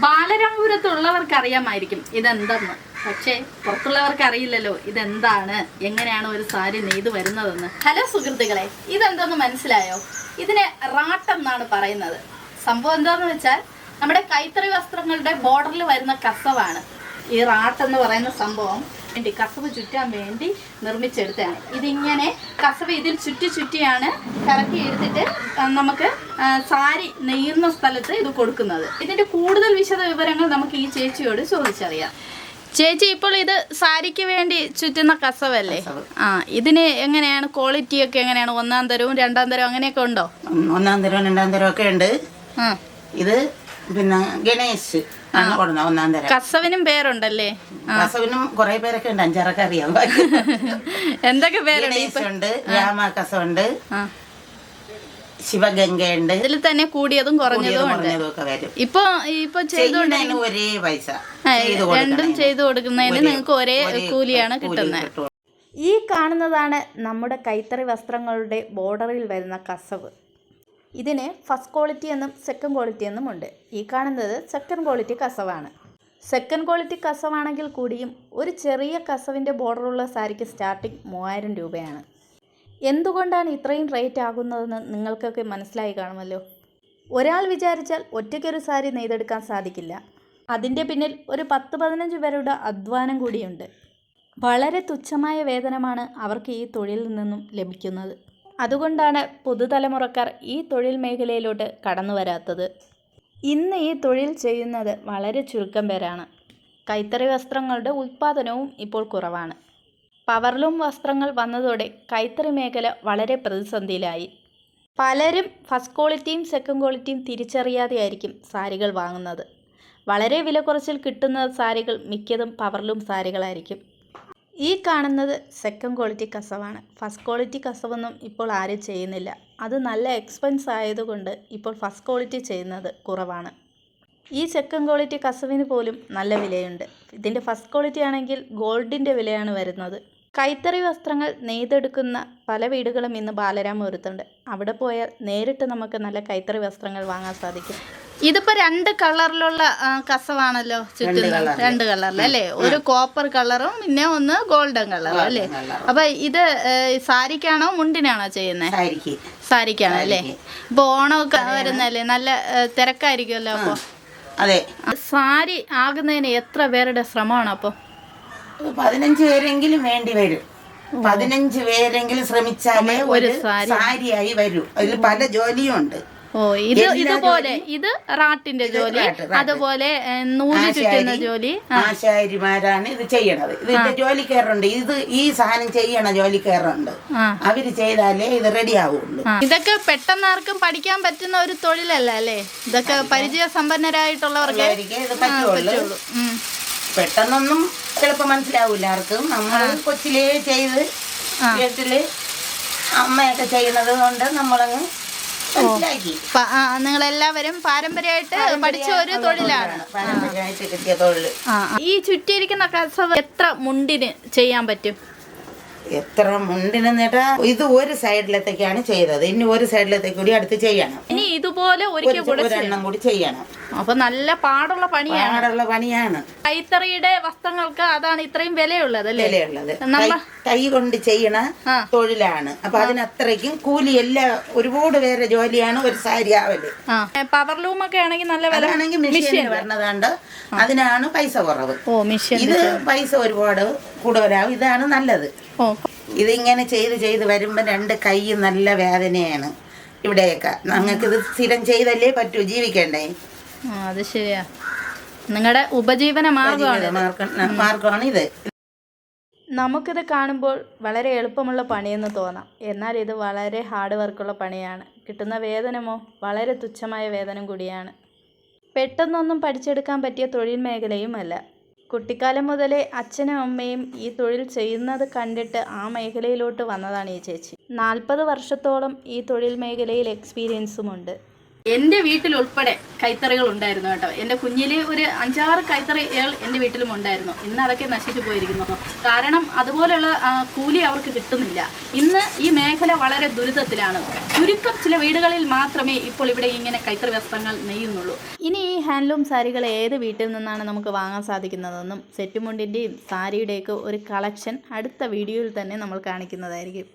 ബാലരാമപുരത്തുള്ളവർക്ക് അറിയാമായിരിക്കും ഇതെന്തെന്ന്. പക്ഷേ പുറത്തുള്ളവർക്ക് അറിയില്ലല്ലോ ഇതെന്താണ്, എങ്ങനെയാണ് ഒരു സാരി നെയ്ത് വരുന്നതെന്ന്. ഹലോ സുഹൃത്തുക്കളെ, ഇതെന്തെന്ന് മനസ്സിലായോ? ഇതിനെ റാട്ട് എന്നാണ് പറയുന്നത്. സംഭവം എന്താന്ന് വെച്ചാൽ നമ്മുടെ കൈത്തറി വസ്ത്രങ്ങളുടെ ബോർഡറിൽ വരുന്ന കസവാണ് ഈ റാട്ട് എന്ന് പറയുന്ന സംഭവം. കസവ് ചുറ്റാൻ വേണ്ടി നിർമ്മിച്ചെടുത്തതാണ്. ഇതിങ്ങനെ കസവ് ഇതിൽ ചുറ്റിയാണ് കറക്കി എടുത്തിട്ട് നമുക്ക് സാരി നെയ്യുന്ന സ്ഥലത്ത് ഇത് കൊടുക്കുന്നത്. ഇതിന്റെ കൂടുതൽ വിശദ വിവരങ്ങൾ നമുക്ക് ഈ ചേച്ചിയോട് ചോദിച്ചറിയാം. ചേച്ചി, ഇപ്പോൾ ഇത് സാരിക്ക് വേണ്ടി ചുറ്റുന്ന കസവല്ലേ? ഇതിന് എങ്ങനെയാണ് ക്വാളിറ്റി ഒക്കെ എങ്ങനെയാണ്? ഒന്നാം തരവും രണ്ടാം തരവും അങ്ങനെയൊക്കെ ഉണ്ടോ? ഒന്നാം തരവും രണ്ടാം തരവും ഒക്കെ ഉണ്ട്. ഇത് പിന്നെ ഗണേശ് ആണ് കൊടുക്കുന്നത് ഒന്നാം തരം. കസവിനും പേരുണ്ടല്ലേ? കസവിനും കുറെ പേരൊക്കെ ഉണ്ട്, അഞ്ചാറൊക്കെ അറിയാം. എന്തൊക്കെ പേരുണ്ട്? ഗണേശുണ്ട്, രാമകസവുണ്ട്, ശിവഗംഗയുണ്ട്. ഇതിൽ തന്നെ കൂടിയതും കുറഞ്ഞതും ഒക്കെ വരും. ഇപ്പൊ ചെയ്തുകൊണ്ടിരിക്കുന്ന ഒരേ പൈസ, രണ്ടും ചെയ്തു കൊടുക്കുന്നതിന് നിങ്ങൾക്ക് ഒരേ കൂലിയാണ് കിട്ടുന്നത്. ഈ കാണുന്നതാണ് നമ്മുടെ കൈത്തറി വസ്ത്രങ്ങളുടെ ബോർഡറിൽ വരുന്ന കസവ്. ഇതിന് ഫസ്റ്റ് ക്വാളിറ്റി എന്നും സെക്കൻഡ് ക്വാളിറ്റി എന്നും ഉണ്ട്. ഈ കാണുന്നത് സെക്കൻഡ് ക്വാളിറ്റി കസവാണ്. സെക്കൻഡ് ക്വാളിറ്റി കസവാണെങ്കിൽ കൂടിയും ഒരു ചെറിയ കസവിൻ്റെ ബോർഡറുള്ള സാരിക്ക് സ്റ്റാർട്ടിങ് 3000 രൂപയാണ്. എന്തുകൊണ്ടാണ് ഇത്രയും റേറ്റ് ആകുന്നതെന്ന് നിങ്ങൾക്കൊക്കെ മനസ്സിലായി കാണുമല്ലോ. ഒരാൾ വിചാരിച്ചാൽ ഒറ്റയ്ക്കൊരു സാരി നെയ്തെടുക്കാൻ സാധിക്കില്ല. അതിൻ്റെ പിന്നിൽ ഒരു 10-15 പേരുടെ അധ്വാനം കൂടിയുണ്ട്. വളരെ തുച്ഛമായ വേതനമാണ് അവർക്ക് ഈ തൊഴിലിൽ നിന്നും ലഭിക്കുന്നത്. അതുകൊണ്ടാണ് പുതുതലമുറക്കാർ ഈ തൊഴിൽ മേഖലയിലോട്ട് കടന്നു വരാത്തത്. ഇന്ന് ഈ തൊഴിൽ ചെയ്യുന്നത് വളരെ ചുരുക്കം പേരാണ്. കൈത്തറി വസ്ത്രങ്ങളുടെ ഉൽപ്പാദനവും ഇപ്പോൾ കുറവാണ്. പവർലൂം വസ്ത്രങ്ങൾ വന്നതോടെ കൈത്തറി മേഖല വളരെ പ്രതിസന്ധിയിലായി. പലരും ഫസ്റ്റ് ക്വാളിറ്റിയും സെക്കൻഡ് ക്വാളിറ്റിയും തിരിച്ചറിയാതെയായിരിക്കും സാരികൾ വാങ്ങുന്നത്. വളരെ വില കുറച്ചിൽ കിട്ടുന്ന സാരികൾ മിക്കതും പവർലൂം സാരികളായിരിക്കും. ഈ കാണുന്നത് സെക്കൻഡ് ക്വാളിറ്റി കസവാണ്. ഫസ്റ്റ് ക്വാളിറ്റി കസവൊന്നും ഇപ്പോൾ ആരും ചെയ്യുന്നില്ല. അത് നല്ല എക്സ്പെൻസ് ആയതുകൊണ്ട് ഇപ്പോൾ ഫസ്റ്റ് ക്വാളിറ്റി ചെയ്യുന്നത് കുറവാണ്. ഈ സെക്കൻഡ് ക്വാളിറ്റി കസവിന് പോലും നല്ല വിലയുണ്ട്. ഇതിൻ്റെ ഫസ്റ്റ് ക്വാളിറ്റി ആണെങ്കിൽ ഗോൾഡിൻ്റെ വിലയാണ് വരുന്നത്. കൈത്തറി വസ്ത്രങ്ങൾ നെയ്തെടുക്കുന്ന പല വീടുകളും ഇന്ന് ബാലരാമപുരത്തുണ്ട്. അവിടെ പോയാൽ നേരിട്ട് നമുക്ക് നല്ല കൈത്തറി വസ്ത്രങ്ങൾ വാങ്ങാൻ സാധിക്കും. ഇതിപ്പോ 2 കളറിലുള്ള കസവാണല്ലോ ചുറ്റുന്നത്. 2 കളറിൽ അല്ലേ? ഒരു കോപ്പർ കളറും പിന്നെ ഒന്ന് ഗോൾഡൻ കളറും അല്ലേ? അപ്പൊ ഇത് സാരിക്കാണോ മുണ്ടിനാണോ ചെയ്യുന്നത്? സാരിക്കാണോ അല്ലേ? ഇപ്പൊ ഓണമൊക്കെ വരുന്നല്ലേ, നല്ല തിരക്കായിരിക്കുമല്ലോ. അപ്പൊ അതെ, സാരി ആകുന്നതിന് എത്ര പേരുടെ ശ്രമമാണ്? അപ്പൊ 15 പേരെങ്കിലും വേണ്ടി വരും. 15 പേരെങ്കിലും ശ്രമിച്ചാലേ ഒരു സാരിയായി വരൂ. അതിൽ പല ജോലിയും ഉണ്ട്. ഇതുപോലെ ഇത് റാട്ടിന്റെ ജോലി, അതുപോലെ നൂല് ചുറ്റുന്ന ജോലി. ആശാരിമാരാണ് ഇത് ചെയ്യണത്. ഇതിന്റെ ജോലിക്കാരുണ്ട്. ഈ സാധനം ചെയ്യണ ജോലിക്കാരുണ്ട്. അവര് ചെയ്താലേ ഇത് റെഡി ആവുള്ളൂ. ഇതൊക്കെ പെട്ടെന്ന് ആർക്കും പഠിക്കാൻ പറ്റുന്ന ഒരു തൊഴിലല്ല അല്ലേ? ഇതൊക്കെ പരിചയ സമ്പന്നരായിട്ടുള്ളവർക്ക് ഇത് പറ്റുള്ളൂ. പെട്ടെന്നൊന്നും ചിലപ്പോ മനസ്സിലാവൂല ആർക്കും. നമ്മൾ കൊച്ചിലേ ചെയ്ത് വീട്ടില് അമ്മയൊക്കെ ചെയ്യുന്നത് കൊണ്ട് നമ്മളങ്ങ് നിങ്ങളെല്ലാവരും പാരമ്പര്യമായിട്ട് പഠിച്ച ഒരു തൊഴിലാണ്. ഈ ചുറ്റിയിരിക്കുന്ന കസവ് എത്ര മുണ്ടിന് ചെയ്യാൻ പറ്റും? എത്ര മുണ്ടിന് നേട്ടാ? ഇത് ഒരു സൈഡിലത്തേക്കാണ് ചെയ്തത്. ഇനി ഒരു സൈഡിലത്തേക്ക് കൂടി അടുത്ത് ചെയ്യണം. ഇനി ഇതുപോലെ ഒരെണ്ണം കൂടി ചെയ്യണം. അപ്പൊ നല്ല പാടുള്ള പണിയാണ്. കൈത്തറിയുടെ വസ്ത്രങ്ങൾക്ക് അതാണ് ഇത്രയും വിലയുള്ളത് അല്ലേ? വിലയുള്ളത് കൈ കൊണ്ട് ചെയ്യണ തൊഴിലാണ്. അപ്പൊ അതിനത്രയ്ക്കും കൂലി എല്ലാം ഒരുപാട് പേരെ ജോലിയാണ് ഒരു സാരി ആവല്. പവർലൂം ഒക്കെ ആണെങ്കിൽ നല്ല വില ആണെങ്കിൽ മെഷീൻ വരണതാണ്ട് അതിനാണ് പൈസ കുറവ്. ഇത് പൈസ ഒരുപാട് കൂടുതലാവും. ഇതാണ് നല്ലത്. ഇതിങ്ങനെ ചെയ്ത് വരുമ്പോ 2 കൈ നല്ല വേദനയാണ് ഇവിടെയൊക്കെ. ഞങ്ങൾക്കിത് സ്ഥിരം ചെയ്തല്ലേ പറ്റൂ, ജീവിക്കണ്ടേ? അത് ശരിയാ. നിങ്ങളുടെ ഉപജീവന മാർഗമാണ് ഇത്. നമുക്കിത് കാണുമ്പോൾ വളരെ എളുപ്പമുള്ള പണിയെന്ന് തോന്നാം. എന്നാൽ ഇത് വളരെ ഹാർഡ് വർക്കുള്ള പണിയാണ്. കിട്ടുന്ന വേതനമോ വളരെ തുച്ഛമായ വേതനം കൂടിയാണ്. പെട്ടെന്നൊന്നും പഠിച്ചെടുക്കാൻ പറ്റിയ തൊഴിൽ മേഖലയുമല്ല. കുട്ടിക്കാലം മുതലേ അച്ഛനും അമ്മയും ഈ തൊഴിൽ ചെയ്യുന്നത് കണ്ടിട്ട് ആ മേഖലയിലോട്ട് വന്നതാണ് ഈ ചേച്ചി. 40 വർഷത്തോളം ഈ തൊഴിൽ മേഖലയിൽ എക്സ്പീരിയൻസുമുണ്ട്. എൻ്റെ വീട്ടിലുൾപ്പെടെ കൈത്തറികൾ ഉണ്ടായിരുന്നു കേട്ടോ. എൻ്റെ കുഞ്ഞിൽ ഒരു 5-6 കൈത്തറികൾ എൻ്റെ വീട്ടിലും ഉണ്ടായിരുന്നു. ഇന്ന് അതൊക്കെ നശിച്ചു പോയിരിക്കുന്നു. കാരണം അതുപോലെയുള്ള കൂലി അവർക്ക് കിട്ടുന്നില്ല. ഇന്ന് ഈ മേഖല വളരെ ദുരിതത്തിലാണ്. ചുരുക്കം ചില വീടുകളിൽ മാത്രമേ ഇപ്പോൾ ഇവിടെ ഇങ്ങനെ കൈത്തറി വസ്ത്രങ്ങൾ നെയ്യുന്നുള്ളൂ. ഇനി ഈ ഹാൻഡ്ലൂം സാരികൾ ഏത് വീട്ടിൽ നിന്നാണ് നമുക്ക് വാങ്ങാൻ സാധിക്കുന്നതെന്നും സെറ്റുമുണ്ടിൻ്റെയും സാരിയുടെയൊക്കെ ഒരു കളക്ഷൻ അടുത്ത വീഡിയോയിൽ തന്നെ നമ്മൾ കാണിക്കുന്നതായിരിക്കും.